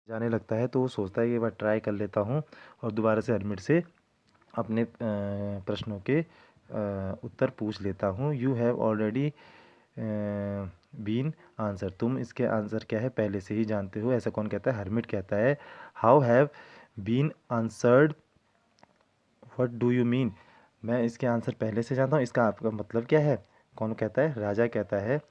जाने लगता है तो वो सोचता है कि एक बार ट्राई कर लेता हूँ और दोबारा से हरमिट से अपने प्रश्नों के उत्तर पूछ लेता हूँ। You have already been answer, तुम इसके आंसर क्या है पहले से ही जानते हो। ऐसा कौन कहता है? हरमिट कहता है। How have been answered, what do you mean, मैं इसके आंसर पहले से जानता हूँ, इसका आपका मतलब क्या है? कौन कहता है? राजा कहता है।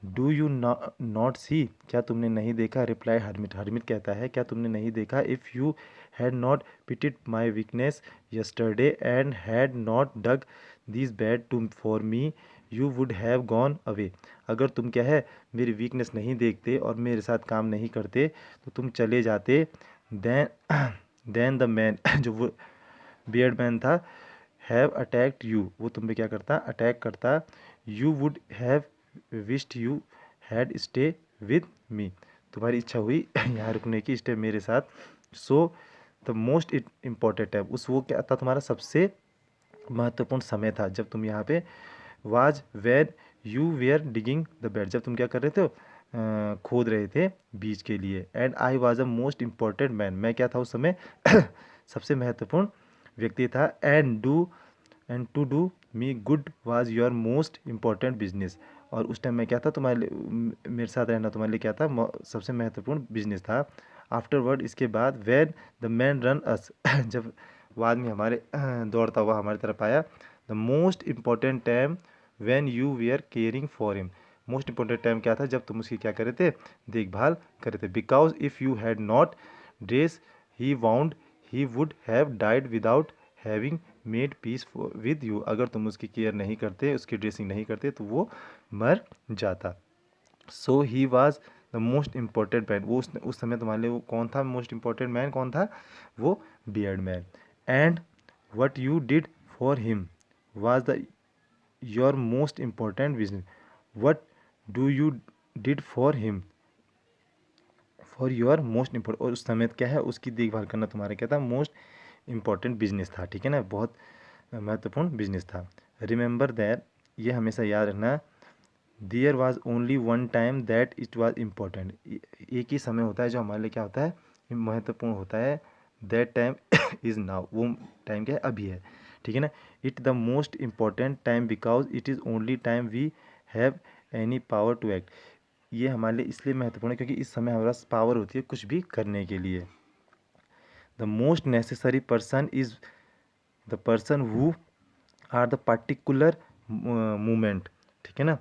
डू यू नॉट सी, क्या तुमने नहीं देखा? रिप्लाई हरमिट, हरमिट कहता है क्या तुमने नहीं देखा? If you had not pitied my weakness yesterday and had not dug this bed to for me you would have gone away, अगर तुम क्या है मेरी वीकनेस नहीं देखते और मेरे साथ काम नहीं करते तो तुम चले जाते। देन द मैन जो वो बियर्ड मैन था, हैव अटैक्ड यू, वो तुम पे क्या करता? अटैक करता। You would have wished you had stay with me, तुम्हारी इच्छा हुई यहाँ रुकने की, स्टे मेरे साथ। So the most important time, उस वो क्या था तुम्हारा सबसे महत्वपूर्ण समय था जब तुम यहाँ पे। Was when you were digging the bed, जब तुम क्या कर रहे थे? खोद रहे थे बीज के लिए। And I was a most important man, मैं क्या था उस समय? सबसे महत्वपूर्ण व्यक्ति था। And to do me good was your most important business, और उस टाइम मैं क्या था तुम्हारे मेरे साथ रहना तुम्हारे लिए क्या था? सबसे महत्वपूर्ण बिजनेस था। आफ्टरवर्ड, इसके बाद, when the man run us जब वो आदमी हमारे दौड़ता हुआ हमारी तरफ आया। The most important time when you we are caring for him, most important time क्या था? जब तुम उसकी क्या करे थे? देखभाल करे थे। Because if you had not dress he wound he would have died without having made peace with you, अगर तुम उसकी केयर नहीं करते, उसकी ड्रेसिंग नहीं करते तो वो मर जाता। So he was the most important man, वो उस समय तुम्हारे लिए वो कौन था? मोस्ट इम्पॉर्टेंट मैन कौन था? वो beard man. And what you did for him was the your most important business, what do you did for him for your most important, और उस समय क्या है उसकी देखभाल करना तुम्हारा क्या था? मोस्ट इम्पॉर्टेंट बिजनेस था। ठीक है ना, बहुत महत्वपूर्ण बिजनेस था। रिमेंबर दैट, ये हमेशा याद रखना, there was only one time that it was important, एक ही समय होता है जो हमारे लिए क्या होता है? महत्वपूर्ण होता है। दैट टाइम इज़ नाउ, वो टाइम क्या है? अभी है। ठीक है ना। It the most important time because it is only time we have any power to act, ये हमारे लिए इसलिए महत्वपूर्ण है क्योंकि इस समय हमारे पास पावर होती है कुछ भी करने के लिए। The most necessary person is the person who are the particular moment. ठीक है ना,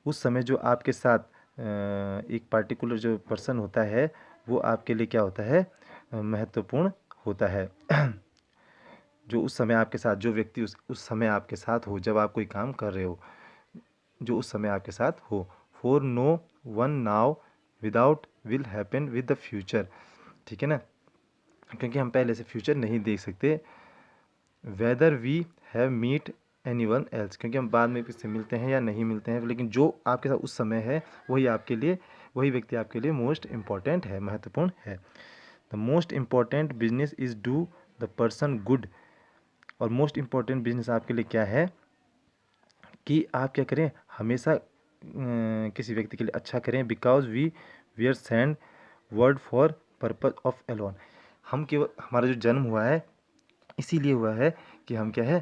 उस समय जो आपके साथ एक पार्टिकुलर जो पर्सन होता है वो आपके लिए क्या होता है? महत्वपूर्ण होता है। जो उस समय आपके साथ, जो व्यक्ति उस समय आपके साथ हो, जब आप कोई काम कर रहे हो, जो उस समय आपके साथ हो। For no one now without will happen with the future, ठीक है ना, क्योंकि हम पहले से फ्यूचर नहीं देख सकते। Whether we have meet anyone else, क्योंकि हम बाद में किससे मिलते हैं या नहीं मिलते हैं, लेकिन जो आपके साथ उस समय है वही आपके लिए, वही व्यक्ति आपके लिए मोस्ट इम्पॉर्टेंट है, महत्वपूर्ण है। The most important business is do the person good, और मोस्ट इम्पॉर्टेंट बिजनेस आपके लिए क्या है? कि आप क्या करें? हमेशा किसी व्यक्ति के लिए अच्छा करें। Because we are send word for purpose of alone, हम केवल, हमारा जो जन्म हुआ है इसीलिए हुआ है कि हम क्या है?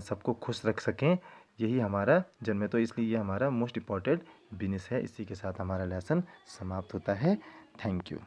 सबको खुश रख सकें, यही हमारा जन्म है। तो इसलिए ये हमारा मोस्ट इम्पॉर्टेंट बिजनेस है। इसी के साथ हमारा लेसन समाप्त होता है। Thank you.